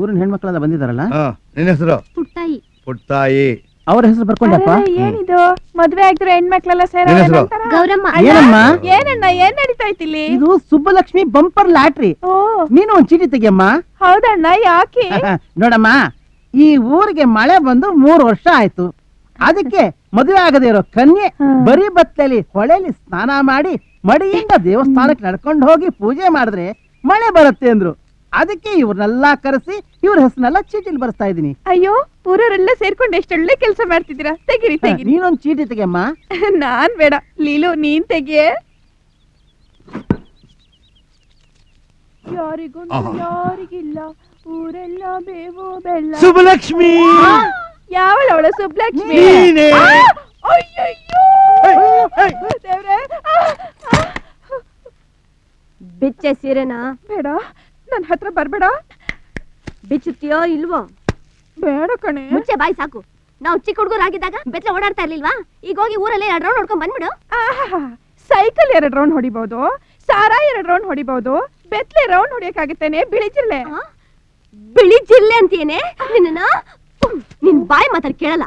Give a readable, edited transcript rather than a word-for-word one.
ಊರಿನ ಹೆಣ್ಮಕ್ಳೆಲ್ಲ ಬಂದಿದಾರಲ್ಲ. ನಿನ್ನ ಹೆಸರು? ಪುಟ್ಟಾಯಿ. ಪುಟ್ಟಾಯಿ. ಅವ್ರ ಹೆಸರು ಬರ್ಕೊಂಡಪ್ಪ. ಏನಿದು ಮದ್ವೆ ಆಗಿದ್ರು ಹೆಣ್ಮಕ್ಳೆಲ್ಲ ಗೌರಮ್ಮ. ಏನಮ್ಮ? ಏನಣ್ಣ ಏನ್ ನಡೀತಾ ಇತ್ತಿಲ್ಲಿ? ಇದು ಸುಬ್ಬಲಕ್ಷ್ಮಿ ಬಂಪರ್ ಲಾಟ್ರಿ. ನೀನು ಒಂದ್ ಚೀಟಿ ತೆಗಿಯಮ್ಮ. ಹೌದಣ್ಣ ಯಾಕೆ? ನೋಡಮ್ಮ, ಈ ಊರಿಗೆ ಮಳೆ ಬಂದು 3 ವರ್ಷ ಆಯ್ತು. ಅದಕ್ಕೆ ಮದುವೆ ಆಗದೆ ಇರೋ ಕನ್ಯೆ ಬರೀ ಬತ್ತಲಿ ಹೊಳೆಲಿ ಸ್ನಾನ ಮಾಡಿ ಮಡಿಯಿಂದ ದೇವಸ್ಥಾನಕ್ಕೆ ನಡ್ಕೊಂಡು ಹೋಗಿ ಪೂಜೆ ಮಾಡಿದ್ರೆ ಮಳೆ ಬರುತ್ತೆ ಅಂದ್ರು. ಅದಕ್ಕೆ ಇವ್ರನ್ನೆಲ್ಲಾ ಕರೆಸಿ ಇವ್ರ ಹೆಸರನ್ನೆಲ್ಲ ಚೀಟಿಲಿ ಬರ್ಸ್ತಾ ಇದೀನಿ. ಅಯ್ಯೋ, ಊರವರೆಲ್ಲ ಸೇರ್ಕೊಂಡು ಎಷ್ಟೊಳ್ಳೆ ಕೆಲಸ ಮಾಡ್ತಿದ್ದೀರಾ. ತೆಗಿರಿ ತೆಗಿರಿ. ನೀನೊಂದ್ ಚೀಟಿ ತೆಗಿಯಮ್ಮ. ನಾನ್ ಬೇಡ, ಲೀಲು ನೀನ್ ತೆಗಿಯೇ. ಯಾರಿಗೊಂದು ಯಾರಿಗಿಲ್ಲ, ಊರೆಲ್ಲ ಬೇವು ಬೆಲ್ಲ. ಸುಬ್ಬಲಕ್ಷ್ಮಿ. ಯಾವಳ ಸುಬ್ಲಕ್ಷ್ಮಿ? ಬಿಚ್ಚೆ ಸೀರೆನಾ? ಬೇಡ, ನನ್ ಹತ್ರ ಬರ್ಬೇಡ. ಬಿಚ್ಚುತ್ತೀಯೋ ಇಲ್ವೋ? ಬೇಡ ಕಣೆ. ಮುಚ್ಚೆ ಬಾಯಿ ಸಾಕು. ನಾವು ಚಿಕ್ಕ ಹುಡುಗರಾಗಿದ್ದಾಗ ಬೆತ್ತಲೆ ಓಡಾಡ್ತಾ ಇರ್ಲಿಲ್ವಾ? ಈಗ ಹೋಗಿ ಊರಲ್ಲಿ 2 ರೌಂಡ್ ಹೊಡ್ಕೊಂಡ್ ಬಂದ್ಬಿಡು. ಸೈಕಲ್ 2 ರೌಂಡ್ ಹೊಡಿಬಹುದು, ಸಾರಾ 2 ರೌಂಡ್ ಹೊಡಿಬಹುದು, ಬೆತ್ತಲೆ ರೌಂಡ್ ಹೊಡಿಯಕ್ಕಾಗುತ್ತೇನೆ? ಬಿಳಿ ಜಿಲ್ಲೆ. ಬಿಳಿ ಜಿಲ್ಲೆ ಅಂತೇನೆ ನಿನ್ನ? ನಿನ್ ಬಾಯಿ ಮಾತಾಡ್ ಕೇಳಲ್ಲ.